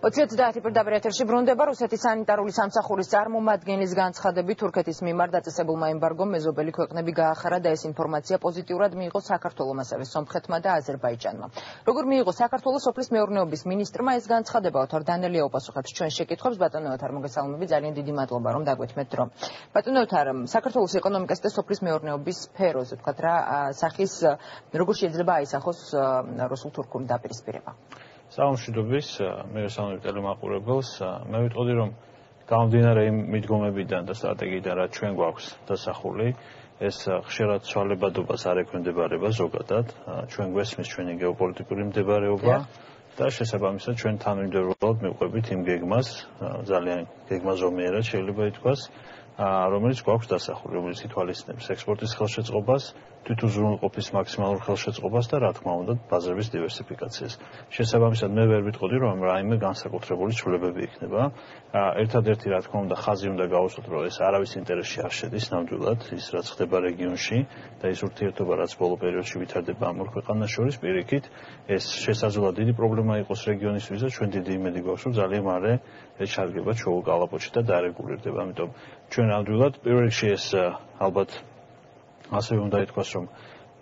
20-10 პირდაპირ ეთერში ბრუნდება რუსეთის სანიტარული სამსახურის წარმომადგენლის განცხადებით თურქეთის მიმართ დაწესებულმა ემბარგომ მეზობელი ქვეყნები გაახარა და ეს ინფორმაცია პოზიტიურად მიიღო საქართველომ, ასევე სომხეთმა და აზერბაიჯანმა. Როგორ მიიღო საქართველოს სოფლის მეურნეობის მინისტრმა ეს განცხადება? ოთარ დანელია უპასუხებს ჩვენ შეკითხვებს. ბატონო ოთარ, მოგესალმებით, ძალიან დიდი მადლობა რომ დაგვეთმეთ დრო. ბატონო ოთარ, საქართველოს ეკონომიკას და სოფლის მეურნეობის სფეროზე თქვათ რა სახის როგორ შეიძლება აისახოს რუსულ-თურქული დაპირისპირება? Სამშვიდობის, მე ვესალმებ ტელემაყურებელს. მე ვიტყოდი, რომ გამომდინარე იმ მიდგომებიდან და სტრატეგიიდან, რაც ჩვენ გვაქვს დასახული, ეს ხშირად ცვალებადობას არ ექვემდებარება ზოგადად. ჩვენ გვესმის ჩვენი გეოპოლიტიკური მდებარეობა და შესაბამისად ჩვენ თანმიმდევრულად მივყვებით იმ გეგმას, ძალიან გეგმა ზომიერად შეიძლება ითქვას, რომელიც გვაქვს დასახული, რომელიც ითვალისწინებს ექსპორტის ხელშეწყობას, თვითუზრუნველყოფის მაქსიმალურ ხელშეწყობას და რა თქმა უნდა ბაზრების დივერსიფიკაციას. შესაბამისად მე ვერ ვიტყოდი, რომ რაიმე განსაკუთრებული ცვლილებები იქნება. ერთადერთი რა თქმა უნდა ხაზი უნდა გავუსვათ, რომ ეს არავის ინტერესში არ შედის ნამდვილად ის რაც ხდება რეგიონში და ის ურთიერთობა რაც ბოლო პერიოდში ვითარდება ამ ორ ქვეყანას შორის, პირიქით ეს შესაძლოა დიდი პრობლემა იყოს რეგიონისთვის და ჩვენ დიდი იმედი გვაქვს, რომ ძალიან მალე ეს ჩადგება ჩვეულ კალაპოტში და დარეგულირდება. ამიტომ ჩვენ ნამდვილად პირველ რიგში ეს ალბათ ასევე უნდა ითქვას, რომ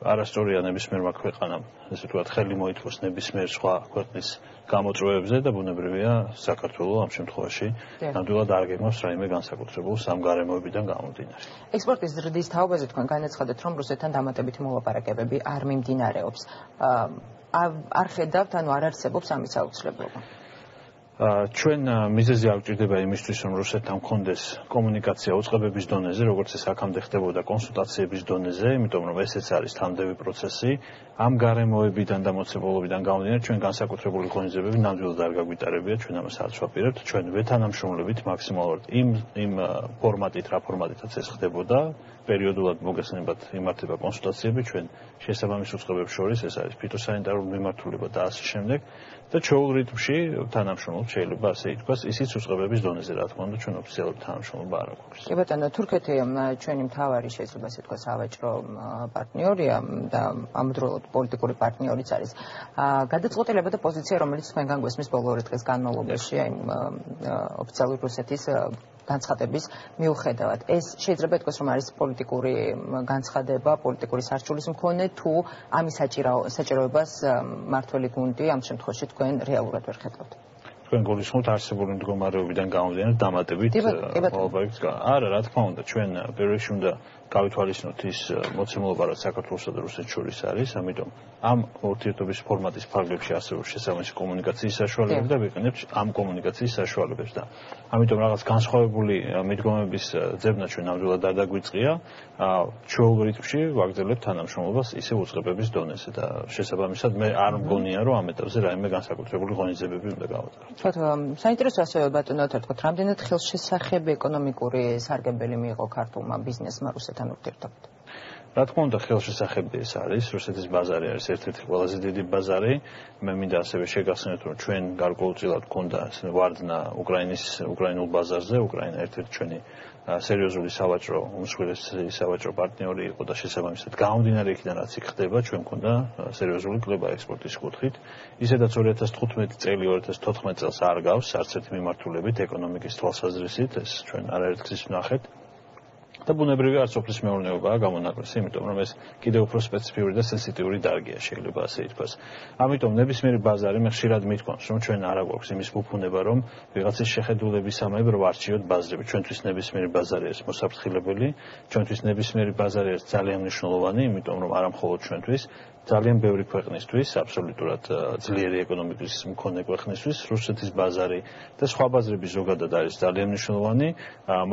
არასწორია ნებისმიერმა ქვეყანამ, ესე ვთქვათ, ხელი მოითხოვს ნებისმიერ სხვა ქვეყნის გამოწვევებზე და ბუნებრივია საქართველოს ამ შემთხვევაში ნამდვილად არ გეგმავს რაიმე განსაკუთრებულ სამგარემოებიდან გამომდინარე. ექსპორტის ზრდის თაობაზე თქვენ განაცხადეთ, რომ რუსეთთან დამატებითი მოლაპარაკებები არ მიმდინარეობს. არ ხედავთ, ანუ არ არსებობს ამის აუცილებლობა. ჩვენ მიზეზი არ გვჭირდება იმისთვის, რომ რუსეთთან მქონდეს კომუნიკაცია უწყებების დონეზე, როგორც ეს აქამდე ხდებოდა კონსულტაციების დონეზე, იმიტომ რომ ესეც არის თანმდევი პროცესი. ამ გარემოებიდან და მოცემულობიდან გამომდინარე, ჩვენ განსაკუთრებული ღონისძიებები ნამდვილად არ გაგვიტარებია, ჩვენ ამას არ ვაპირებთ, ჩვენ ვეთანამშრომლებით მაქსიმალურად იმ ფორმატით, რა ფორმატითაც ეს ხდებოდა, პერიოდულად მოგესალმებით იმართება კონსულტაციები ჩვენ შესაბამის უწყებებს შორის, ეს არის ფიტოსანიტარული მიმართულება და ასე შემდეგ. და ჩვეულ რიტმში თანამშრომლობთ შეიძლება ასე ითქვას, ისიც უწყებების დონეზე, რა თქმა უნდა, ჩვენ ოფიციალური თანამშრომლობა არ აქვს. კი ბატონო, თურქეთი ჩვენი მთავარი შეიძლება ასე ვთქვას სავაჭრო პარტნიორია და ამავდროულად პოლიტიკური პარტნიორიც არის. გადაწყვეტილება და პოზიცია, რომელიც თქვენ განგვესმის ბოლო ორი დღის განმავლობაში, აი ოფიციალური რუსეთის განცხადების მიუხედავად. ეს შეიძლება ითქვას, რომ არის პოლიტიკური განცხადება, პოლიტიკური სარჩულის მქონე, თუ ამის საჭიროებას მართველი გუნდი ამ შემთხვევაში თქვენ რეალურად ვერ ხედავთ. თქვენ გულისხმობთ არსებული მდგომარეობიდან გამომდინარე დამატებით მოლაპარაკებებს. არა, რა თქმა უნდა, ჩვენ პირველ რიგში უნდა გავითვალისწინოთ ის მოცემულობა, რაც საქართველოსა და რუსეთს შორის არის, ამიტომ ამ ურთიერთობის ფორმატის ფარგლებში ასევე შესაბამისი კომუნიკაციის საშუალებები და ვიყენებთ ამ კომუნიკაციის საშუალებებს და ამიტომ რაღაც განსხვავებული მიდგომების ძებნა ჩვენ ნამდვილად არ დაგვიწყია. ჩვეულ რიტმში ვაგრძელებთ თანამშრომლობას ისე უწყებების დონეზე და შესაბამისად მე არ მგონია, რომ ამ ეტაპზე რაიმე განსაკუთრებული ღონისძიებები უნდა გავატაროთ. საინტერესო ასევე ბატონო ოთარ, თქვათ, რამდენად ხელშესახები ეკონომიკური სარგებელი მიიღო ქართულმა ბიზნესმა რუსეთთან ურთიერთობით? რა თქმა უნდა, ხელშესახები ეს არის, რუსეთის ბაზარი არის ერთ-ერთი ყველაზე დიდი ბაზარი. მე მინდა ასევე შეგახსენოთ, რომ ჩვენ გარკვეულწილად გქონდა ვარდნა უკრაინულ ბაზარზე, უკრაინა ერთ-ერთი ჩვენი სერიოზული სავაჭრო, უმსხვილესი სავაჭრო პარტნიორი იყო და შესაბამისად გამომდინარე იქიდან რაც იქ ხდება, ჩვენ გქონდა სერიოზული კლება ექსპორტის კუთხით. ისედაც 2015 წელი 2014 წელს არ გავს არც ერთი მიმართულებით ეკონომიკის თვალსაზრისით, ეს ჩვენ არაერთგზის ვნახეთ. და ბუნებრივია არც სოფლის მეურნეობაა გამონაკლისი, იმიტომ რომ ეს კიდევ უფრო სპეციფიური და სენსიტიური დარგია, შეიძლება ასე ითქვას. ამიტომ ნებისმიერი ბაზარი მე ხშირად მithქვამს, რომ ჩვენ არ აქვს იმის მოფუნება, რომ ვიღაცის შეხედულებისამებრ ვარჩიოთ ბაზრები. ჩვენთვის ნებისმიერი ბაზარი არის მოსაფრთხილებელი, ჩვენთვის ნებისმიერი ბაზარი არის ძალიან მნიშვნელოვანი, იმიტომ რომ არა მხოლოდ ჩვენთვის, ძალიან ბევრი ქვეყნისთვის, აბსოლუტურად ძლიერი ეკონომიკის მქონე ქვეყნისთვის, რუსეთის ბაზარი და სხვა ბაზრები ზოგადად არის ძალიან მნიშვნელოვანი.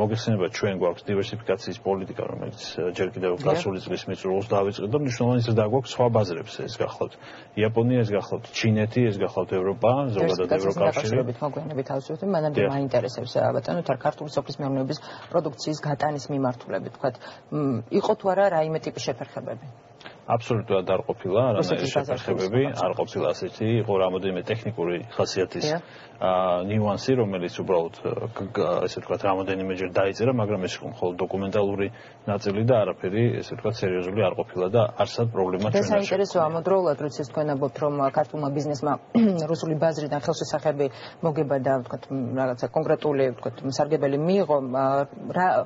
მოგეხსენებათ, ჩვენ გვაქვს დივერსიფიკაციის პოლიტიკა, რომელიც ჯერ კიდევ გასული წლის მიწურულს დავიწყეთ და მნიშვნელოვანი ზრდა გვაქვს სხვა ბაზრებს, ეს გახლავთ იაპონია, ეს გახლავთ ჩინეთი, ეს გახლავთ ევროპა, ზოგადად ევროკავშირი. მოგვიანებით ავსვით, მანამდე მაინტერესებს ბატონო თარ ქართული სოფლის მეურნეობის პროდუქციის გატანის მიმართულებით, თქვათ, იყო თუ არა რაიმე ტიპის შეფერხებები? აბსოლუტურად არ ყოფილა არანაირი შეფასებები, არ ყოფილა ასეთი, იყო რამოდენიმე ტექნიკური ხასიათის ნიუანსი, რომელიც უბრალოდ ესე ვთქვათ, რამოდენიმეჯერ დაიწერა, მაგრამ ეს იყო მხოლოდ დოკუმენტალური ნაწილი და არაფერი, ესე ვთქვათ, სერიოზული არ ყოფილა და არსად პრობლემა ჩვენ არ შეგვიძლია. საინტერესოა ამოდროულად, როცა თქვენ ამბობთ, რომ ქართულმა ბიზნესმა რუსული ბაზრიდან ხელშესახები მოგება და ვთქვათ, რაღაცა კონკრეტული, ვთქვათ, მსარგებელი მიიღო,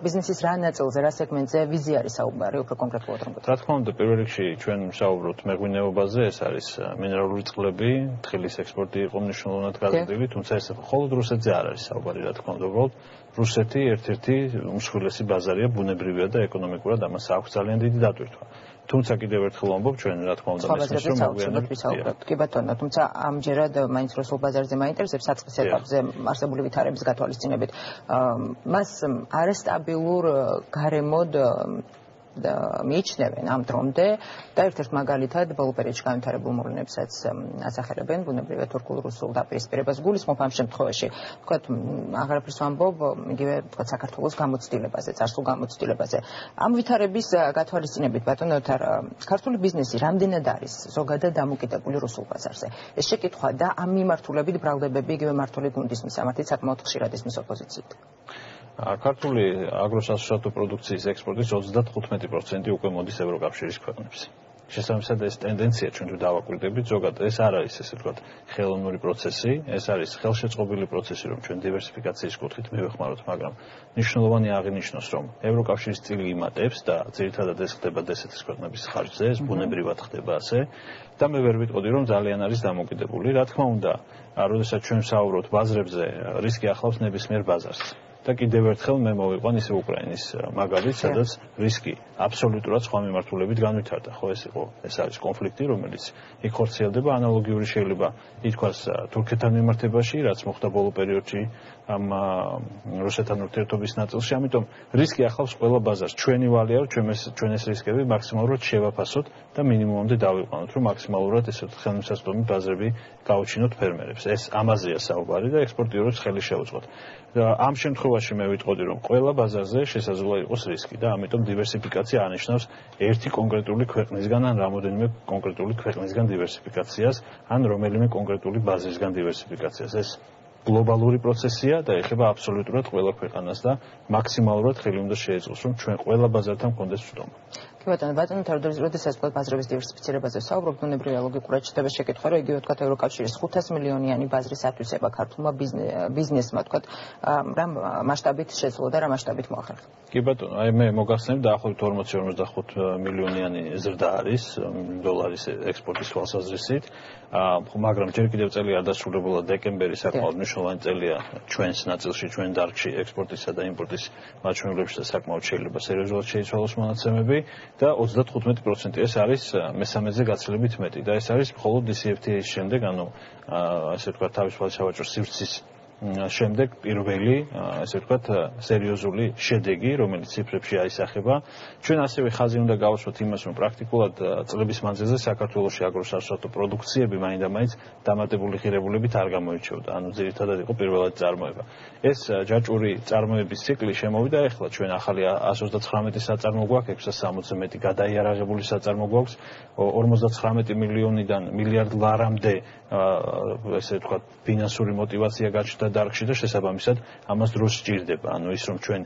ბიზნესის რა ნაწილზე, რა სეგმენტზე ვიზია არის საუბარი, უფრო კონკრეტულად რომ რა თქმა უნდა, პირველ რიგში ჩვენ ვსაუბრობთ მეღვინეობაზე, ეს არის მინერალური წყლები, თხილის ექსპორტი იყო მნიშვნელოვნად გაზრდილი, თუმცა ეს მხოლოდ რუსეთზე არ არის საუბარი, რა თქმა უნდა, უბრალოდ რუსეთი ერთ-ერთი უმსხვილესი ბაზარია ბუნებრივია და ეკონომიკურად ამას აქვს ძალიან დიდი დატვირთვა. თუმცა კიდევ ერთხელ ვამბობ, ჩვენ რა თქმა უნდა მესმის რომ მოგვიანებით. კი ბატონო, თუმცა ამჯერად მაინც რუსულ ბაზარზე მაინტერესებს საწყის ეტაპზე არსებული ვითარების გათვალისწინებით. მას არასტაბილურ გარემოდ მიიჩნევენ ამ დრომდე და ერთ-ერთ მაგალითად ბოლო პერიოდში განვითარებულ მოვლენებსაც ასახელებენ ბუნებრივად თურქულ-რუსულ დაპირისპირებას გულისხმობ ამ შემთხვევაში ვთქვათ აღარაფერს ვამბობ იგივე ვთქვათ საქართველოს გამოცდილებაზე წარსულ გამოცდილებაზე ამ ვითარების გათვალისწინებით ბატონო ქართული ბიზნესი რამდენად არის ზოგადად დამოკიდებული რუსულ ბაზარზე ეს შეკითხვა და ამ მიმართულებით ბრალდებები იგივე მართული გუნდის მისამართით საკმაოდ ხშირად ისმის ოპოზიციით ქართული აგროსასწავლო პროდუქციის ექსპორტის 35% უკვე მოდის ევროკავშირის ქვეყნებს. შესაბამისად ეს ტენდენცია ჩვენ თუ დავაკვირდებით, ზოგადად ეს არ არის ესე ვთქვათ ხელოვნური პროცესი, ეს არის ხელშეწყობილი პროცესი, რომ ჩვენ დივერსიფიკაციის კუთხით მივეხმაროთ, მაგრამ მნიშვნელოვანი აღინიშნოს, რომ ევროკავშირის წილი იმატებს და ძირითადად ეს ხდება დსთ-ის ქვეყნების ხარჯზე, ეს ბუნებრივად ხდება ასე და მე ვერ ვიტყოდი, რომ ძალიან არის დამოკიდებული. რა თქმა უნდა, როდესაც ჩვენ ვსაუბრობთ ბაზრებზე, რისკი ახლავს ნებისმიერ ბაზარს. და კიდევ ერთხელ მე მოვიყვან ისე უკრაინის მაგალითს, სადაც რისკი აბსოლუტურად სხვა მიმართულებით განვითარდა. ხო ეს არის კონფლიქტი, რომელიც იქ ხორციელდება, ანალოგიური შეიძლება ითქვას თურქეთთან მიმართებაში, რაც მოხდა ბოლო პერიოდში ამ რუსეთთან ურთიერთობის ნაწილში, ამიტომ რისკი ახლავს ყველა ბაზარს. ჩვენი ვალია, რომ ჩვენ ეს რისკები მაქსიმალურად შევაფასოთ და მინიმუმამდე დავიყვანოთ, რომ მაქსიმალურად ესე ხელმისაწვდომი ბაზრები გაუჩინოთ ფერმერებს. ეს ამაზეა საუბარი და ექსპორტიორებს ხელი შეუწყოთ. ამ შემთხვევაში მე ვიტყოდი, რომ ყველა ბაზარზე შესაძლოა იყოს რისკი და ამიტომ დივერსიფიკაცია ანიშნავს ერთი კონკრეტული ქვეყნისგან ან რამოდენიმე კონკრეტული ქვეყნისგან დივერსიფიკაციას, ან რომელიმე კონკრეტული ბაზისგან დივერსიფიკაციას. ეს გლობალური პროცესია და ეხება აბსოლუტურად ყველა ქვეყანას და მაქსიმალურად ხელი უნდა შეეწყოს, რომ ჩვენ ყველა ბაზართან გქონდეს ვსტომა. ბატონო, როდესაც ბაზრების დივერსიფიცირებაზე ვსაუბრობთ, ბუნებრივია ლოგიკურად ჩნდება შეკითხვა, რომ იგივე ვთქვათ ევროკავშირის 500 მილიონიანი ბაზრის ათვისება ქართულმა ბიზნესმა, ვთქვათ, რა მასშტაბით შეძლო და რა მასშტაბით მოახერხა. კი ბატონო, მე მოგახსენებ დაახლოებით 40-45 მილიონიანი ზრდა არის დოლარის ექსპორტის თვალსაზრისით, მაგრამ ჯერ კიდევ წელი არ დასრულებულა დეკემბერი საკმაოდ მნიშვნელოვანი წელია ჩვენს ნაწილში, ჩვენ დარგში ექსპორტისა და იმპორტის მაჩვენებლებში და საკმაოდ შეიძლება სერიოზულად შეიცვალოს მონაცემები. და 35% ეს არის მესამეზე გაცილებით მეტი და ეს არის მხოლოდ DCFTA-ის შემდეგ, ანუ ასე ვთქვათ, თავისუფალი სავაჭრო სივრცის შემდეგ პირველი, ასე ვთქვათ, სერიოზული შედეგი, რომელიც ციფრებში აისახება. ჩვენ ასევე ხაზი უნდა გავუსვათ იმას, რომ პრაქტიკულად წლების მანძილზე საქართველოში აგროსასწავლო პროდუქციები მაინდა-მაინც დამატებული ღირებულებით არ გამოირჩეოდა. ანუ ძირითადად იყო პირველადი წარმოება. ეს ჯაჭვური წარმოების ციკლი შემოვიდა ახლა ჩვენ ახალი 139 საწარმო გვაქვს, 660-ზე მეტი გადაიარაღებული საწარმო გვაქვს, 59 მილიონიდან მილიარდ ლარამდე ესე ვთქვათ, ფინანსური мотиваცია გაჩნდა დარგში და შესაბამისად ამას დრო სჭირდება. ანუ ის რომ ჩვენ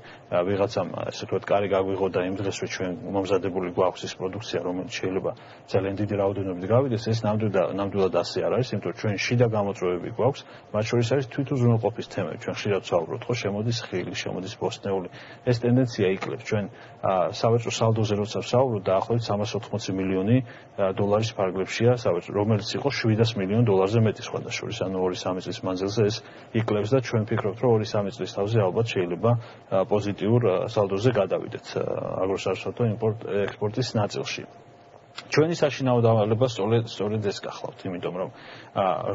ვიღაცამ ესე ვთქვათ, კარი გაგვიღო და იმ დღესვე ჩვენ მომზადებული გვაქვს ის პროდუქცია, რომელიც შეიძლება ძალიან დიდი რაოდენობით გავიდეს, ეს ნამდვილად ასე არ არის, იმიტომ რომ ჩვენ შიდა გამოწვევები გვაქვს, მათ შორის არის თვითუზრუნველყოფის თემები. ჩვენ ხშირად ვსაუბრობთ, ხო, შემოდის ხილი, შემოდის ბოსტნეული. ეს ტენდენცია იკლებს. ჩვენ სავაჭრო სალდოზე როცა ვსაუბრობთ, დაახლოებით 380 მილიონი დოლარის ფარგლებშია სავაჭრო, რომელიც იყო 700 მილიონ დოლარზე მეტი სხვადასხვა. ანუ 2-3 წლის მანძილზე ეს იკლებს და ჩვენ ვფიქრობთ, რომ 2-3 წლის თავზე ალბათ შეიძლება პოზიტიურ სალდოზე გადავიდეთ აგროსასწავლო ექსპორტის ნაწილში. ჩვენი საშინაო დავალება სწორედ ეს გახლავთ, იმიტომ რომ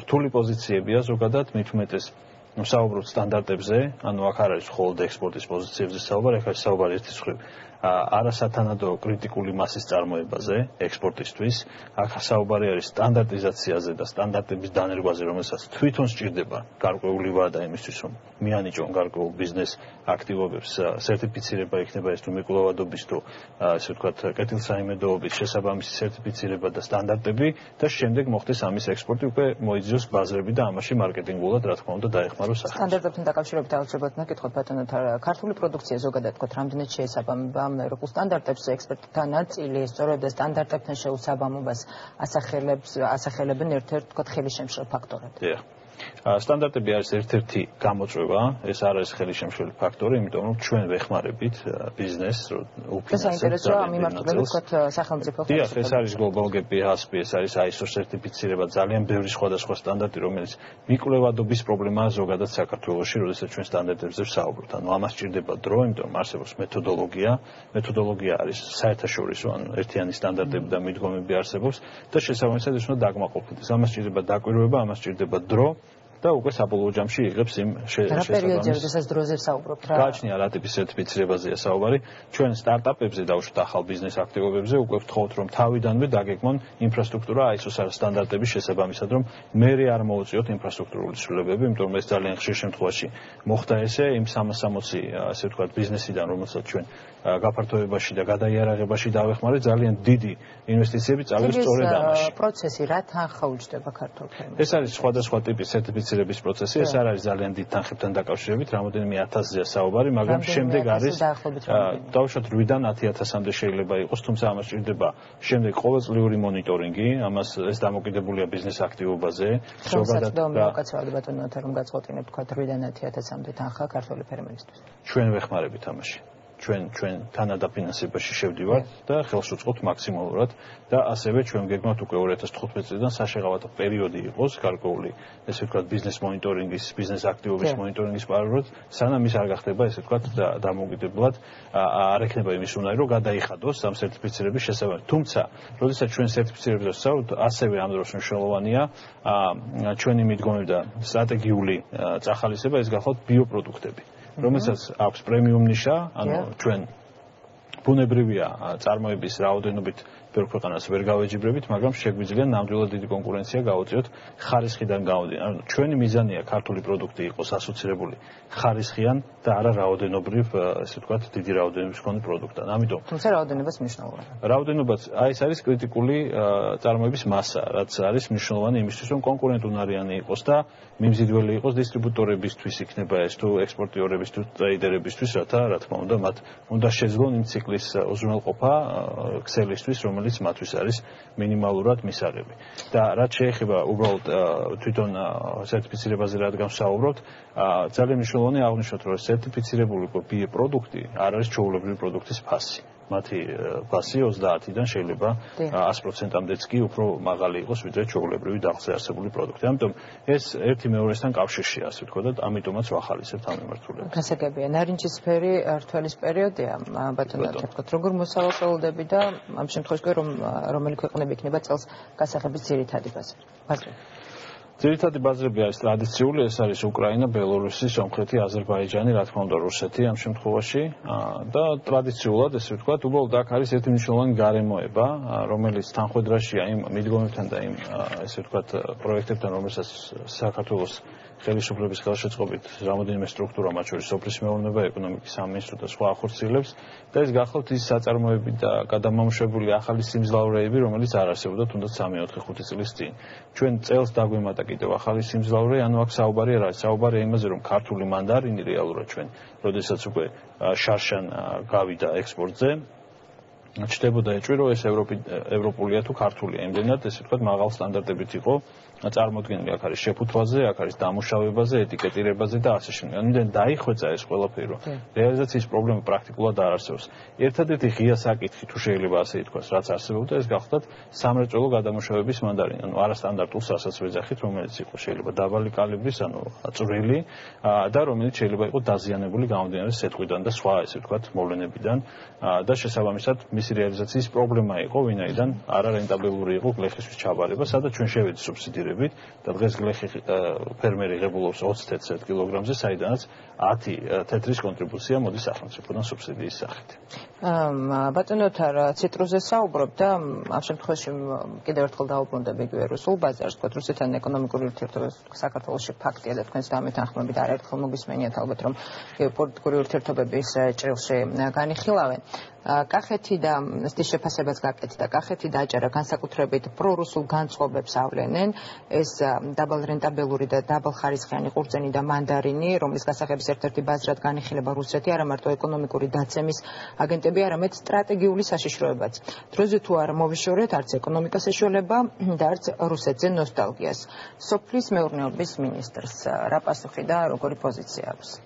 რთული პოზიციებია ზოგადად მით უმეტეს ვსაუბრობთ სტანდარტებზე, ანუ აქ არ არის მხოლოდ ექსპორტის პოზიციებზე საუბარი, აქ არის საუბარი ერთის მხრივ არასათანადო კრიტიკული მასის წარმოებაზე ექსპორტისთვის. აქ საუბარი არის სტანდარტიზაციაზე და სტანდარტების დანერგვაზე, რომელსაც თვითონ სჭირდება გარკვეული ვადა იმისთვის, რომ მიანიჭონ გარკვეულ ბიზნეს აქტივობებს, სერტიფიცირება იქნება ეს თუ მიკვლევადობის თუ ასე ვთქვათ, კეთილსაიმედოობის შესაბამისი სერტიფიცირება და სტანდარტები და შემდეგ მოხდეს ამის ექსპორტი, უკვე მოიძიოს ბაზრები და ამაში მარკეტინგულად რა თქმა უნდა დაეხმაროს სახელმწიფო. სტანდარტებთან დაკავშირებით აუცილებლად ნაკითხოთ ბატონო, ქართული პროდუქცია ზოგადად თქვათ, რამდენად შეესაბამება ამ ევროპულ სტანდარტებს, ექსპერტთა ნაწილი სწორედ სტანდარტებთან შეუსაბამობას ასახელებენ ერთ-ერთ თქვათ ხელისშემშელ ფაქტორად. სტანდარტები არის ერთ-ერთი გამოწვევა, ეს არ არის ხელისშემშელი ფაქტორი, იმიტომ რომ ჩვენ ვეხმარებით ბიზნესს, უფინანსებს. საინტერესოა ამ მიმართულებით თქვათ სახელმწიფო ხელისუფლება. ეს არის Global Gap, HACCP, ეს არის ISO სერტიფიცირება, ძალიან ბევრი სხვადასხვა სტანდარტი, რომელიც მიკვლევადობის პრობლემაა ზოგადად საქართველოში, როდესაც ჩვენ სტანდარტებზე ვსაუბრობთ. ანუ ამას სჭირდება დრო, იმიტომ რომ არსებობს მეთოდოლოგია. მეთოდოლოგია არის საერთაშორისო, ანუ ერთიანი სტანდარტები და მიდგომები არსებობს და შესაბამისად ეს უნდა დაკმაყოფილდეს. ამას სჭირდება დაკვირვება, ამას სჭირდება დრო. და უკვე საბოლოო ჯამში იღებს იმ შესაბამის. რა პერიოდზე, როდესაც დროზე ვსაუბრობთ რა? გააჩნია რა ტიპის სერტიფიცირებაზეა საუბარი. ჩვენ სტარტაპებზე დავუშვით ახალ ბიზნეს აქტივობებზე, უკვე ვთხოვთ, რომ თავიდანვე დაგეგმონ ინფრასტრუქტურა ISO სტანდარტების შესაბამისად, რომ მერე არ მოუწიოთ ინფრასტრუქტურული ცვლილებები, იმიტომ რომ ეს ძალიან ხშირ შემთხვევაში მოხდა ესე იმ 360, ასე ვთქვათ, ბიზნესიდან, რომელსაც ჩვენ გაფართოებაში და გადაიარაღებაში დავეხმარეთ, ძალიან დიდი ინვესტიციები წავიდა სწორედ ამაში. პროცესი რა თანხა უჯდება ქართულ ფერმერებს? ეს არის სხვადასხვა ტიპის სერტიფიცირების პროცესი, ეს არ არის ძალიან დიდ თანხებთან დაკავშირებით, რამოდენიმე 1000-ზეა საუბარი, მაგრამ შემდეგ არის დავუშვათ 8-დან 10000-მდე შეიძლება იყოს, თუმცა ამას სჭირდება შემდეგ ყოველწლიური მონიტორინგი, ამას ეს დამოკიდებულია ბიზნეს აქტივობაზე, ზოგადად მოკაცრავად ბატონო რომ გაწყვეტინებთ თქვა 8-დან 10000-მდე თანხა ქართული ფერმერისთვის. ჩვენ ვეხმარებით ამაში. ჩვენ თანადაფინანსებაში შევდივართ და ხელს უწყობთ მაქსიმალურად და ასევე ჩვენ გეგმავთ უკვე 2015 წლიდან საშეღავათო პერიოდი იყოს გარკვეული ესე ვთქვათ ბიზნეს მონიტორინგის, ბიზნეს აქტივობის მონიტორინგის პერიოდი, სანამ ის არ გახდება ესე ვთქვათ დამოუკიდებლად არ ექნება იმის უნარი, რომ გადაიხადოს ამ სერტიფიცირების შესაბამისად. თუმცა, როდესაც ჩვენ სერტიფიცირებაზე ვსაუბრობთ, ასევე ამ დროს მნიშვნელოვანია ჩვენი მიდგომები და სტრატეგიული წახალისება, ეს გახლავთ ბიოპროდუქტები. რომელსაც აქვს პრემიუმ ნიშა, ანუ ჩვენ ბუნებრივია წარმოების რაოდენობით ბევრ ქვეყანას ვერ გავეჯიბრებით, მაგრამ შეგვიძლია ნამდვილად დიდი კონკურენცია გაუწიოთ ხარისხიდან გამომდინარე. ანუ ჩვენი მიზანია ქართული პროდუქტი იყოს ასოცირებული ხარისხიან და არა რაოდენობრივ, ესე ვთქვათ, დიდი რაოდენობის მქონე პროდუქტთან. ამიტომ თუმცა რაოდენობას მნიშვნელოვანია. რაოდენობაც ეს არის კრიტიკული წარმოების მასა, რაც არის მნიშვნელოვანი იმისთვის, რომ კონკურენტუნარიანი იყოს და მიმზიდველი იყოს დისტრიბუტორებისთვის იქნება ეს თუ ექსპორტიორების თუ ტრეიდერებისთვის, რათა რა თქმა უნდა მათ უნდა შეძლონ იმ ციკლის უზრუნველყოფა ქსელისთვის, რომელიც მათთვის არის მინიმალურად მისაღები. და რაც შეეხება უბრალოდ თვითონ სერტიფიცირებაზე რადგან ვსაუბრობთ, ძალიან მნიშვნელოვანია აღვნიშნოთ, რომ სერტიფიცირებული ბიოპროდუქტი არ არის ჩვეულებრივი პროდუქტის ფასი. მათი ფასი 30-დან შეიძლება 100%-მდეც კი უფრო მაღალი იყოს, ვიდრე ჩვეულებრივი დაღლზე არსებული პროდუქტი. ამიტომ ეს ერთი მეორესთან კავშირშია, ასე ვთქვათ, და ამიტომაც ვახალისებთ ამ მიმართულებას. გასაგებია, ნარინჯისფერი რთველის პერიოდია, ბატონო, თქვათ, როგორ მოსავალწლდები და ამ შემთხვევაში რომელი ქვეყნები იქნება წელს გასახების ძირითადი ბაზარი? ძირითადი ბაზრები არის ტრადიციული, ეს არის უკრაინა, ბელორუსი, სომხეთი, აზერბაიჯანი, რა თქმა უნდა, რუსეთი ამ შემთხვევაში და ტრადიციულად, ესე ვთქვათ, უბრალოდ აქ არის ერთი მნიშვნელოვანი გარემოება, რომელიც თანხვედრაშია იმ მიდგომებთან და იმ, ესე ვთქვათ, პროექტებთან, რომელსაც საქართველოს ხელისუფლების ხელშეწყობით რამოდენიმე სტრუქტურა, მათ შორის სოფლის მეურნეობა, ეკონომიკის სამინისტრო და სხვა ახორციელებს და ეს გახლავთ ის საწარმოები და გადამამუშავებელი ახალი სიმძლავრეები, რომელიც არ არსებობდა თუნდაც 3-4-5 წლის წინ. ჩვენ წელს დაგვემატა კიდევ ახალი სიმძლავრე, ანუ აქ საუბარი არ არის, საუბარია იმაზე, რომ ქართული მანდარინი რეალურად ჩვენ, როდესაც უკვე შარშან გავიდა ექსპორტზე, ჩნდებოდა ეჭვი, რომ ეს ევროპულია თუ ქართულია, იმდენად ესე ვთქვათ, მაღალ სტანდარტებით იყო წარმოდგენილი, აქ არის შეფუთვაზე, აქ არის დამუშავებაზე, ეტიკეტირებაზე და ასე შემდეგ. ამიტომ დაიხვეწა ეს ყველაფერი, რომ რეალიზაციის პრობლემა პრაქტიკულად არ არსებობს. ერთადერთი ღია საკითხი, თუ შეიძლება ასე ითქვას, რაც არსებობდა, ეს გახლავთ სამრეწველო გადამუშავების მანდარინი, ანუ არასტანდარტულ სასაცვეძახით, რომელიც იყო შეიძლება დაბალი კალიბრის, ანუ წვრილი და რომელიც შეიძლება იყოს დაზიანებული გამომდინარე სეტყვიდან და სხვა, ესე ვთქვათ, მოვლენებიდან და შესაბამისად მისი რეალიზაციის პრობლემა იყო, ვინაიდან არარენტაბელური იყო გლეხისთვის ჩაბარება, სადაც ჩვენ შევედი სუბსიდირება სუბსიდირებით და დღეს გლეხი ფერმერი ღებულობს 20 კილოგრამზე, საიდანაც 10 თეთრის კონტრიბუცია მოდის სახელმწიფოდან სუბსიდიის სახით. ბატონო თარ ციტრუსზე საუბრობ და ამ შემთხვევაში კიდევ ერთხელ დაუბრუნდები იგივე რუსულ ბაზარს, თქვათ რუსეთთან ეკონომიკური ურთიერთობა საქართველოში ფაქტია და თქვენს დამეთანხმებით არაერთხელ მოგისმენიათ ალბათ რომ პოლიტიკური ურთიერთობების ჭრილში განიხილავენ. კახეთი და ის შეფასებას გაკეთდა კახეთი და აჭარა განსაკუთრებით პრორუსულ განწყობებს ავლენენ ეს დაბალრენტაბელური და დაბალხარისხიანი ყურძენი და მანდარინი რომლის გასაღების ერთ-ერთი ბაზრად განიხილება რუსეთი არა მარტო ეკონომიკური დაცემის აგენტები არამედ სტრატეგიული საშიშროებაც დროზე თუ არ მოვიშორეთ არც ეკონომიკას ეშველება და არც რუსეთზე ნოსტალგიას სოფლის მეურნეობის მინისტრს რა პასუხი და როგორი პოზიცია აქვს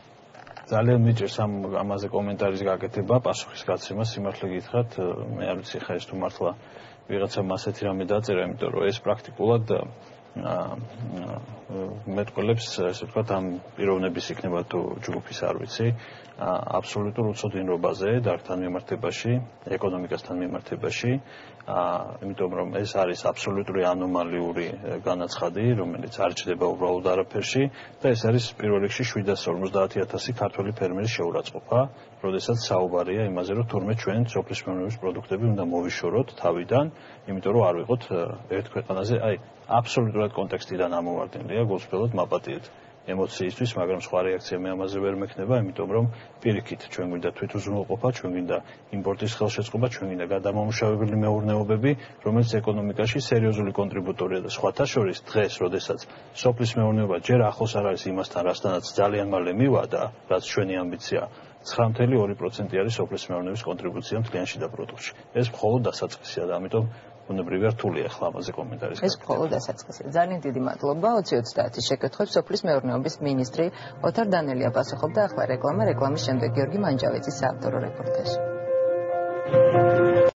ძალიან მიჭირს ამაზე კომენტარის გაკეთება, პასუხის გაცემა, სიმართლე გითხრათ, მე არ ვიცი ხა ეს თუ მართლა ვიღაცამ ასეთი რამე დაწერა, იმიტომ რომ ეს პრაქტიკულად მეტყველებს, ესე ვთქვათ, ამ პიროვნების იქნება თუ ჯგუფის არ ვიცი, აბსოლუტურ უცოდინრობაზე დარგთან მიმართებაში, ეკონომიკასთან მიმართებაში, იმიტომ რომ ეს არის აბსოლუტური ანომალიური განაცხადი, რომელიც არ ჩდება უბრალოდ არაფერში და ეს არის პირველ რიგში 750,000 ქართველი ფერმერის შეურაცხყოფა, როდესაც საუბარია იმაზე, რომ თურმე ჩვენ სოფლის მეურნეობის პროდუქტები უნდა მოვიშოროთ თავიდან, იმიტომ რომ არ ვიყოთ ერთ ქვეყანაზე, აბსოლუტურად კონტექსტიდან ამოვარდნილია, გულწრფელად მაპატიეთ ემოციისთვის, მაგრამ სხვა რეაქცია მე ამაზე ვერ მექნება, იმიტომ რომ პირიქით ჩვენ გვინდა თვითუზრუნველყოფა, ჩვენ გვინდა იმპორტის ხელშეწყობა, ჩვენ გვინდა გადამამუშავებელი მეურნეობები, რომელიც ეკონომიკაში სერიოზული კონტრიბუტორია და სხვათა შორის დღეს, როდესაც სოფლის მეურნეობა ჯერ ახლოს არ არის იმასთან, რასთანაც ძალიან მალე მივა და რაც ჩვენი ამბიცია 9.2% არის სოფლის მეურნეობის კონტრიბუცია მთლიან შიდა პროდუქტში. ეს მხოლოდ დასაწყისია და ამიტომ უნებრივია რთული ახლა ამაზე კომენტარის ეს მხოლოდ დასაწყისია. ძალიან დიდი მადლობა 20-30 შეკითხვებს სოფლის მეურნეობის მინისტრი ოთარ დანელია პასუხობდა ახლა რეკლამის შემდეგ გიორგი მანჯავეძის საავტორო რეპორტაჟი.